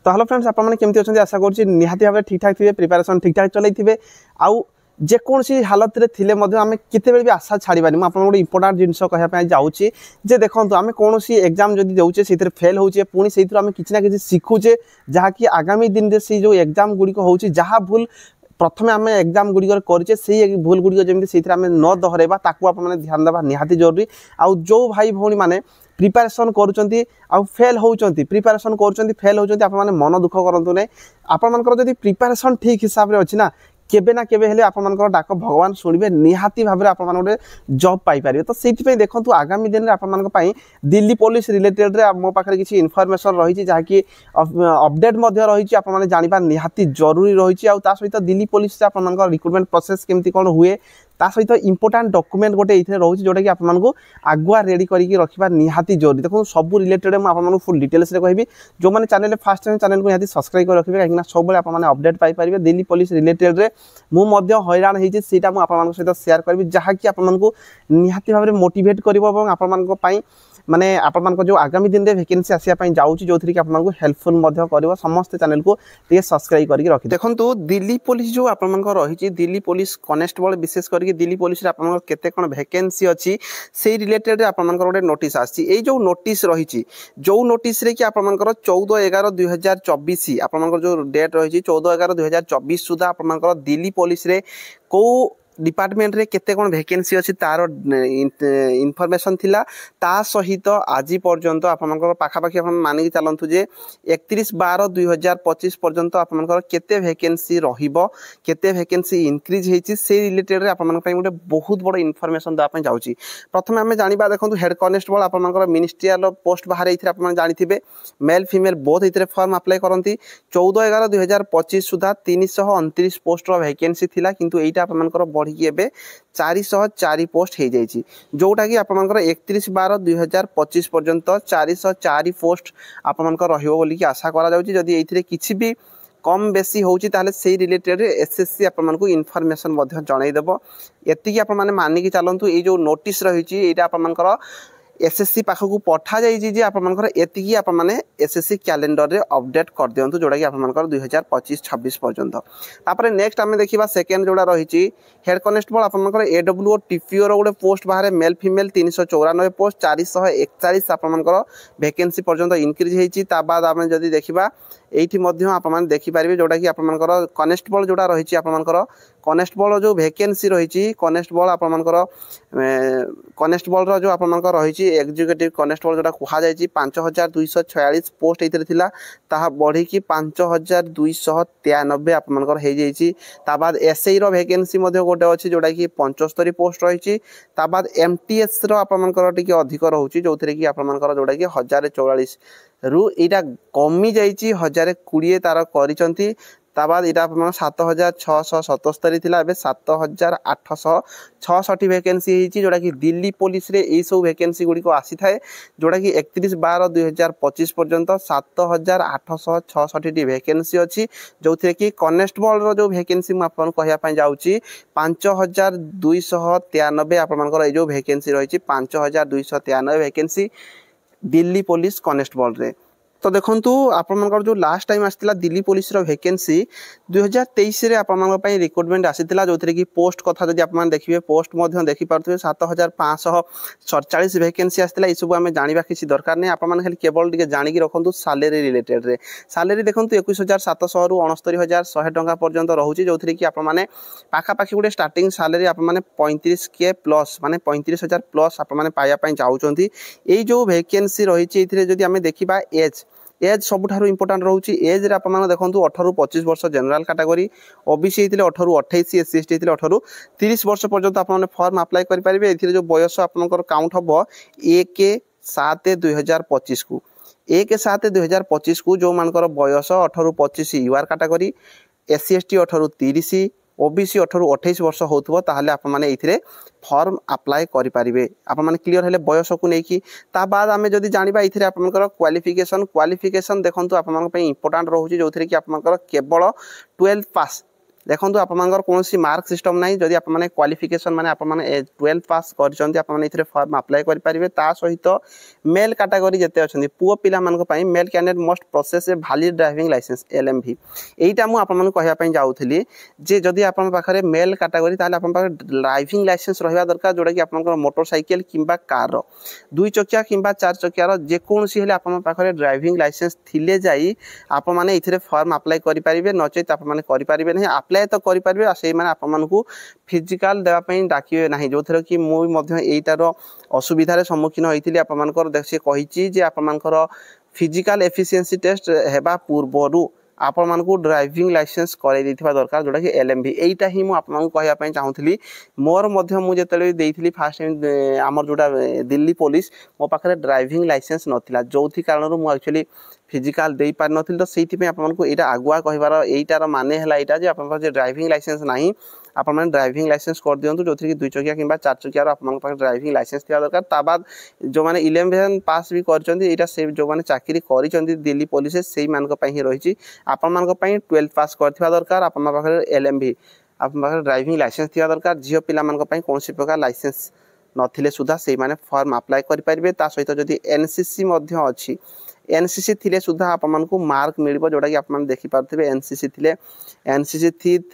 तो hello friends आपने केमती अच्छे आशा करुँच निहाती भाव ठीक ठाक थे प्रिपेरेसन ठीक ठाक चलते आउ जेकोसी हालत रे आम केते भी आशा छाड़बानी मुझे गोटे इंपोर्टाट जिन कहवाई जाऊँगी जे देखो आम कौन एग्जाम जब देचे से फेल होचे पुणी से आम कि ना कि शिखुचे जहाँकि आगामी दिन में से जो एग्जाम गुड़िक हो जहाँ भूल प्रथम आम एग्जाम गुड़िक करें से भूल गुड़िक जमी से न दोहरवा ताकू आप ध्यान देवा निहाती जरूरी आउ जो भाई भौणी मैंने प्रिपेरेसन करुँच फेल होती प्रिपेरेसन करुँच फेल होती आप मन दुख करूँ ना आपर जब प्रिपेरेसन ठीक हिसाब से अच्छी ना केबे ना केबे हेले आपनकर डाक भगवान शुणवे निहाती भाव में गोटे जॉब पाइपर तो से देखो आगामी दिन में आप दिल्ली पुलिस रिलेटेड रे मो पाखे किसी इनफॉरमेशन रही जहाँकि अपडेट रही आप जानवा निहाती जरूरी रही सहित दिल्ली पुलिस आप रिक्रुटमेंट प्रोसेस केमती कौन हुए ता सहित इंपोर्टाट डॉक्यूमेंट गोटे ये रोचे जोटा कि आपको आगुआ रेडी करके रखा निहाती जरूरी देखो सब रिलेटेड मुझे फुल डिटेल्स कहबी जो मैंने चैनल फास्ट टाइम चैनल को निहाती सब्सक्राइब कर रखिए कहीं सब आपने update Piper Delhi police related रे मुझे हैरान होती सहित शेयर करी जहाँकि आपको निहाती भाव में मोटिवेट कर माने आपण जो आगामी दिन में वैकेंसी आसापी जाऊँगी जो थी आपको हेल्पफुल कर समस्त चैनल को टे सब्सक्राइब करके रखी देखो दिल्ली पुलिस जो आप रही दिल्ली पुलिस कनेस्टेबल विशेष करके दिल्ली पुलिस केते कौन वैकेंसी अच्छी से रिलेटेड आपंकर गोटे नोटिस आसी जो नोटिस रही जो नोटिस रे कि आपंकर 14/11/2024 आपंकर जो डेट रही 14/11/2024 सुधा आपंकर दिल्ली पुलिस रे को डिपार्टमेंट रे केते कोन वैकेंसी अछि तार इनफॉरमेशन थिला ता सहित आज पर्यंत आपनकर पाखापाखि आपण मानि चलंतु जे 31/12/2025 पर्यंत आपनकर केते वैकेंसी रहिबो केते वैकेंसी इंक्रीज हेछि से रिलेटेड रे आपन पय गोटे बहुत बड़ इनफॉरमेशन दा पय जाउची प्रथमे हमें जानिबा देखंतु हेड कांस्टेबल आपनकर मिनिस्ट्रियल पोस्ट बाहर इथरे आपन जानिथिबे मेल फीमेल बोथ इथरे फॉर्म अप्लाई करंती 14/11/2025 सुधा 329 पोस्ट रो वैकेंसी थिला किंतु एटा आपनकर बढ़ी 404 पोस्ट हो जाइए जोटा कि आपंकर 31/12/2025 पर्यंत 404 पोस्ट आपंकर रही आशा करा किसी भी कम बेसी होची ताले से रिलेटेड एसएससी आपको इनफॉरमेशन जनईदेव एति आप मानिकी चलतु ये जो नोटिस रही आपंकर एसएससी पाखक पठा जाइए आपंकर एति आप एसएससी कैलेंडर रे अपडेट कर दिंतु जोटा कि आपंकर 2025-26 पर्यंत तापर नेक्स्ट आम देखा सेकेंड जोड़ा रही हेड कांस्टेबल आपंकर एडब्ल्यूओ टीपीओ रो गोटे पोस्ट बाहर मेल फीमेल 394 पोस्ट 441 आपंकर वैकेंसी पर्यंत इनक्रीज होती बाद आम जदि देखा एठी आप देखिपारे जोटा कि आपंकर कांस्टेबल जोड़ा रही आपंकर कांस्टेबल जो वैकेंसी रही कांस्टेबल आपंकर कांस्टेबल जो आपंकर रही एग्जीक्यूटिव कांस्टेबल जोटा कहुई 5246 पोस्ट ये बढ़ी 5293 आपंकर हो जाइए एसआई रो वैकेंसी गोटे अच्छी जोटा कि 75 पोस्ट रही बाद एमटीएस आपंकर टी अधिक रोचे जो थी कि आपंकर जोटा कि 1044 रु यहाँ कमी जाइए 1020 तार कर ताबाद यहाँ आप 7677 थी 7866 वैकेंसी जोटा कि दिल्ली पुलिस रे यही सब वैकेंसी गुड़िक आसी थाए जोटा कि 31/12/2025 पर्यंत 7866 वैकेंसी अच्छी जो थे कि कांस्टेबल जो वैकेंसी मुझे कहवाई जाऊँगी 5293 आपंकर जो वैकेंसी रही 5293 वैकेंसी दिल्ली पुलिस कांस्टेबल रे तो देखंतु आपनकर जो लास्ट टाइम आसीला दिल्ली पुलिस रो वैकेंसी 2023 रे आपनकर पई रिक्रुटमेंट आसीला जो थरे कि पोस्ट कथा जदि आपन देखिबे पोस्ट मध्य देखि पारथुबे 7547 वैकेंसी आसीला ई सब हमें जानिबा किसी दरकार नै आपन खाली केवल टिके जानि कि रखंतु सैलरी रिलेटेड रे सैलरी देखंतु 21700 रु 69100 टंका पर्यंत रहउची जो थरे कि आपन माने पाखा पाखी गुडे स्टार्टिंग सैलरी आपन माने 35k प्लस माने 35000 प्लस आपन माने पाया पई चाहउचंती एई जो वैकेंसी रहिची इथिरे जदि हमें देखिबा एज सबुठारु इंपोर्टेंट रोचे एज रे आपन देखो 18 रु 25 वर्ष जनरल कैटेगरी ओबीसी होते 18 रु 28 एससी एसटी होते 18 रु 30 वर्ष पर्यंत आपन फॉर्म अप्लाई करि परिबे एथिरे जो बयस आपनकर काउंट हबो 1/7/2025 को 1/7/2025 को जो मानकर बयस 18 रु 25 यूआर कैटेगरी एससी एसटी 18 रु 30 ओबीसी 18 रु 28 वर्ष होथबो ताहले आप माने एथिरे फॉर्म अप्लाई करि परिबे आप माने क्लियर हेले बयस को नेकी ता बाद आमे जदि जानिबा इथिरे आपनकर क्वालिफिकेशन देखंतु आपनकर पे इंपोर्टेंट रहउची जोथरे कि आपनकर केवल 12 पास देखो आपर कौन मार्क सिस्टम ना जदि आप क्वालिफिकेशन माने आप 12 पास कर फॉर्म अप्लाई करेंगे ता सहित मेल कैटेगरी जिते अच्छा पुओ पिला male candidate must possess a valid driving licence LMV यहीटा मुझे कहवाई जाऊँगी जे जदि आप मेल कैटेगरी ताले आप ड्राइविंग लाइसेंस रहा दरकार जोटा कि आप मोटरसाइकेल किंबा कार दुई चकिया किंबा चार चकियार जेकोसी हेले आप ड्राइविंग लाइसेंस थिले जाई आप माने इथिरे फॉर्म अप्लाई करेंगे नचेत आप करेंगे ना अप्लाई तो करेंगे से आपको फिजिकाल देवाई डाकिए ना जो थर कि मुझार असुविधार सम्मुखीन होती आपर से कही आपर फिजिकाल एफिशिएंसी टेस्ट हेबा पूर्वर आपण मानकू ड्राइविंग लाइसेंस कराई देथिबा दरकार जोटा कि LMV एटा ही मु आपन कहया पई चाहूथली मोर मध्य मु जेतले देइथिली फास्ट आमर जोटा दिल्ली पुलिस मो पाखरे ड्राइविंग लाइसेंस नथिला जोथि कारण मु एक्चुअली फिजिकाल दे पार नथिल तो सेति पे आपन को एटा आगुआ कहबार एटार माने हला एटा जे आपन जे ड्राइविंग लाइसेंस नाही आपण माने ड्राइविंग लाइसेंस कर दियंतु जोथि कि दुई चकिया किंबा चार चकिया आपन पाखे ड्राइविंग लाइसेंस थिया दरकार ता बाद जो माने 11 पास भी करचंदी एटा से जो माने चाकरी करिचंदी दिल्ली पुलिस से मान पई ही रहिची आपण मान पई 12 पास करथिबा दरकार आपण पाखे LMV आपण पाखे ड्राइविंग लाइसेंस थिया दरकार जियो पिला मान पई कोनसी प्रकार लाइसेंस नथिले सुधा से माने फॉर्म अप्लाई करि परिबे ता सहित जदि NCC मध्य अछि NCC थिले सुधा आपन को मार्क मिलबो जोटा कि आपन देखि पारथिबे NCC थिले NCC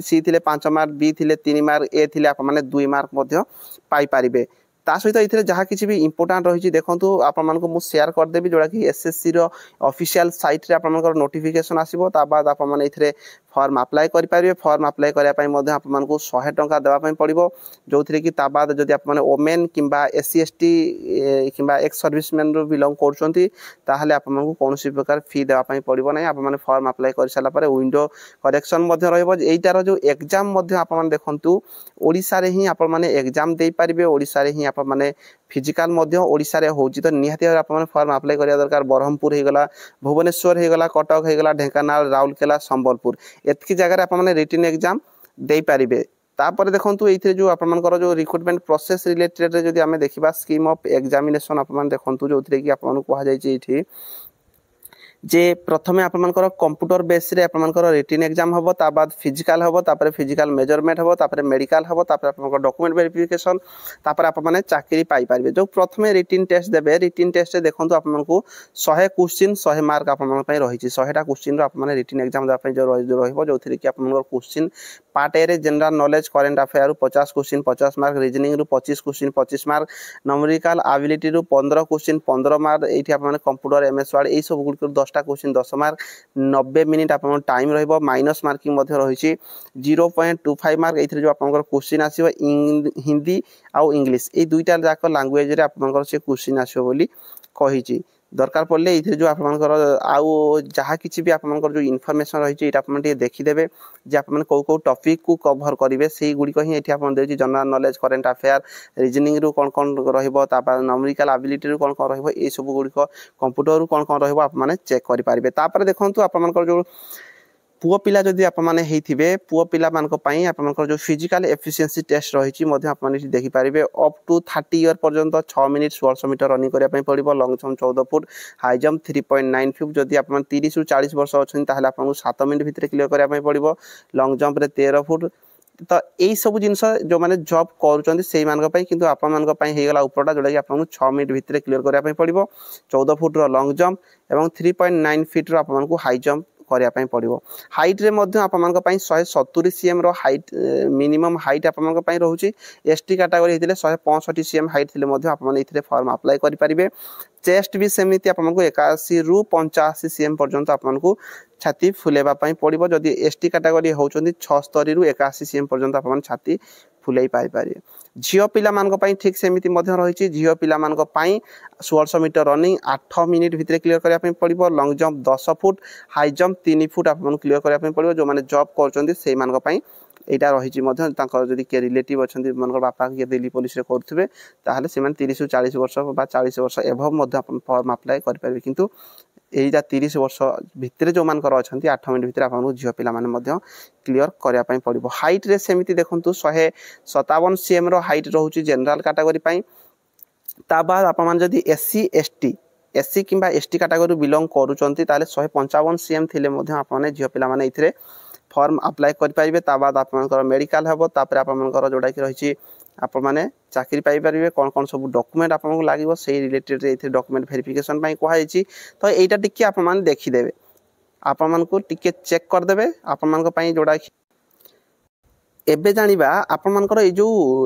सी थिले 5 मार्क B थिले 3 मार्क A थिले आप माने 2 मार्क मध्य पाई पारिबे ता सहित इथिरे जहा किछि भी इंपोर्टेंट रहिछि देखंतु आपन मान को मु शेयर कर देबी जोटा कि SSC रो ऑफिशियल साइट रे आपन को नोटिफिकेशन आसीबो ता बाद आपन माने इथिरे फॉर्म अप्लाई करि पारिबे फॉर्म अप्लाई करिया पई मध्य आपन मान को 100 टंका देबा पई पड़िबो जोथिरे कि ता बाद जदि आपन माने ओमेन किंबा SC ST किंबा एक्स सर्विसमैन रो बिलोंग करचंती ताहाले आपन मान को कोनोसी प्रकार फी देबा पई पड़िबो नै आपन माने फॉर्म अप्लाई करि साला परे विंडो करेक्शन मध्य रहइबो एइटार जो एग्जाम मध्य आपन माने देखंतु ओडिसा रे ही आपन माने एग्जाम देई पारिबे ओडिसा रे ही आपन माने फिजिकल मध्य ओडिसा रे होउची तो निहाती आपन माने फॉर्म अप्लाई करिया दरकार बरहमपुर हे गला भुवनेश्वर हे गला कटक हे गला ढेंकानाल राउरकेला संबलपुर एतकी जगह रे आपन माने रिटन एग्जाम देई पारिबे तापर देखंतु एइथे जो आपन मानकर जो रिक्रूटमेंट प्रोसेस रिलेटेड रे जदि हमें देखिबा स्कीम ऑफ एग्जामिनेशन आपन माने देखंतु जोथरे कि आपन मानक कहा जाय छि एठी जे प्रथमे आप मानकर कंप्यूटर बेस रे आप मानकर रिटन एग्जाम हबो ता बाद फिजिकल हबो तापर फिजिकल मेजरमेंट हबो तापर मेडिकल हबो तापर आप मानकर डॉक्यूमेंट वेरिफिकेशन तापर आप माने चाकरी पाई पारिबे जो प्रथमे रिटन टेस्ट देबे रिटन टेस्ट रे देखंतु आप मानकू 100 क्वेश्चन 100 मार्क आप मान पई रही छि 100 टा क्वेश्चन रो आप माने रिटन एग्जाम दा पई जो रहइबो जोथरे कि आप मानकर क्वेश्चन पार्ट ए रे general knowledge current affair 50 question 50 mark reasoning रो 25 क्वेश्चन 25 मार्क न्यूमेरिकल एबिलिटी रो 15 क्वेश्चन 15 मार्क एठी आप माने कंप्यूटर MS वर्ड ए सब गुड 10 टा क्वेश्चन 10 मार्क 90 मिनिट आप टाइम रहइबो माइनस मार्किंग मध्ये रहिछि 0.25 मार्क एथि जो आपनकर क्वेश्चन आसीबो हिंदी आउ इंग्लिश ए दुईटा जाक लैंग्वेज रे आपनकर से क्वेश्चन आसीबो बोली कहिछि दरकार पड़ले इथे जो आपनकर आउ जहा किछि भी आपनकर जो इन्फॉर्मेशन रही छि एटा आपन टे देखि देबे जे आपन को टॉपिक को कवर करिवे सेही गुडी को ही एठी आपन देछि general knowledge current affair reasoning रो कोन रहइबो तापर न्यूमेरिकल एबिलिटी रो कोन रहइबो ए सब गुडी को कंप्यूटर रो कोन रहइबो आप माने चेक करि पारिबे तापर देखंतु आपनकर जो पुओ पिला जदि आप माने हेथिबे पुओ पिला मानक पई आपनकर जो फिजिकल एफिशिएंसी टेस्ट रहिछि मध्ये आप माने देखि पारिबे अप टू 30 इयर पर्यंत 6 मिनिट 1600 मीटर रनिंग करिया पई पड़िबो long jump 14 foot high jump 3.9 foot जदि आप माने 30 रु 40 वर्ष अछन ताहाले आपन 7 मिनिट भितर क्लियर करिया पई पड़िबो लॉन्ग जंप रे 13 फुट तो यही सब जिनस जो माने जॉब करूचंदी सेही मानक पई किंतु आपन मानक पई हे गला उपरटा जोडा कि आपन 6 मिनिट भितर क्लियर करिया पई पड़िबो 14 फुट रो लॉन्ग जंप एवं 3.9 फीट रो आपन मानक हाई जंप करिया पई पड़िबो हाइट रे मध्ये आपन मानक पई 170 cm रो हाइट मिनिमम हाइट आपन मानक पई रहउची ST कैटेगरी हेतिले 165 cm हाइट थिले मध्ये आपन माने इथिरे फॉर्म अप्लाई करि परिबे चेस्ट भी सेमिति आपन मानक 81 रु 85 cm पर्यंत आपन मानक छाती फुलेबा पई पड़िबो जदि ST कैटेगरी होउचंदी 76 रु 81 cm पर्यंत आपन माने छाती फुलेई पाई पारे झियो पिला मानक पई ठीक सेमिति मध्ये रहिछि झियो पिला मानक पई 1600 मीटर रनिंग 8 मिनिट भितर क्लियर करिया पई पड़िबो long jump 10 foot high jump 3 foot आपन क्लियर करिया पई पड़िबो जो माने जॉब करचंदी सेही मानक पई एटा रहिछि मध्ये तांकर जदि के रिलेटिव अछंती मानकर बापा के दिल्ली पुलिस रे करथबे ताहाले सेमान 30 रु 40 वर्ष बा 40 वर्ष एभव मध्ये आपन फॉर्म अप्लाई कर परिबे किंतु एइजा 30 वर्ष भितर जो मानकर अछंती 8 मिनिट भितर आपन झियो पिला माने मध्ये क्लियर करिया पई पड़िबो हाइट रे सेमिति देखंतु 157 cm रो हाइट रहउची जनरल कैटेगरी पई ता बाद आप मान जदि SC किंबा ST कैटेगरी बिलोंग करूचंती ताले 155 cm थिले मध्ये आपने झियो पिला माने इथरे फॉर्म अप्लाई करेंगे ता बाद आपंकर मेडिकल हम तापर आपंकर जोटा कि रही आपण मैंने चाकरी पाइपर कौन कौन सब डॉक्यूमेंट आपको लगे से रिलेटेड ये डॉक्यूमेंट वेरिफिकेशन कहुई तो यहाँ टी आप देखीदे आपण मानक टिके चेक करदे आपण जोड़ा एबे जानिबा आपण मानकर ए जो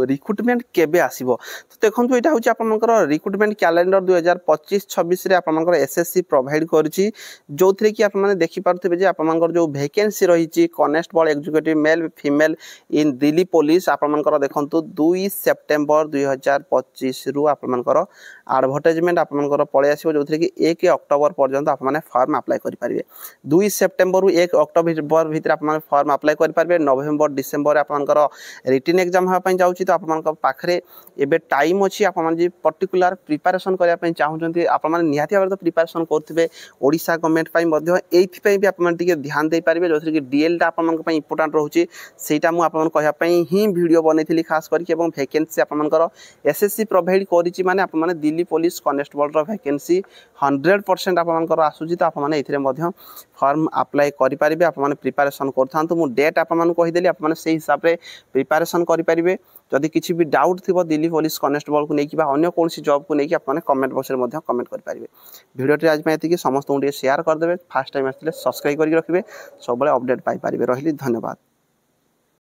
रिक्रुटमेंट केबे आसीबो तो देखंतु एटा होची आपण मानकर रिक्रुटमेंट कैलेंडर 2025-26 रे आपण मानकर एसएससी प्रोवाइड करची जोथरे कि आपण माने देखि पारथबे जे आपण मानकर जो वैकेंसी रहिची constable executive male female in Delhi police आपण मानकर देखंतु 2 सेप्टेम्बर 2025 रु आपण मानकर एडवर्टाइजमेंट आपण मानकर पळे आसीबो जोथरे कि 1 अक्टोबर पर्यंत आपण माने फॉर्म अप्लाई करि परिबे 2 सेप्टेम्बर रु 1 अक्टोबर भीतर आपण माने फॉर्म अप्लाई करि परिबे नवेम्बर डिसेम्बर आपनकर रिटन एग्जाम होगा जाऊँगी तो आप पाखे एबे टाइम अच्छी आप पर्टिकुलर प्रिपरेशन करने चाहूँगी आप निहाती भाव तो प्रिपरेशन करेंगे ओडिशा गवर्नमेंट ये भी आप ध्यान दे पारे जो कि डीएलटा आप इंपोर्टाट रोचे सेटा मुझे ही वीडियो बनई खास करके वैकेंसी आपर एसएससी प्रोवाइड करी माने आप दिल्ली पुलिस कांस्टेबल वैकेंसी 100% आपर आसूँ तो आपने फॉर्म अप्लाई करेंगे आप प्रिपरेशन करूँ मुझे डेट आपदेली आप हिसाब से प्रिपरेशन करेंगे जदि किसी भी डाउट थी दिल्ली पुलिस कांस्टेबल को लेकिन अन्य कौन जॉब को लेकिन आप कमेंट बॉक्स में कमेंट करेंगे वीडियो आज ये समस्त शेयर करदे फास्ट टाइम आसते सब्सक्राइब करके रखिए सब अपडेट पाइपर रही धन्यवाद।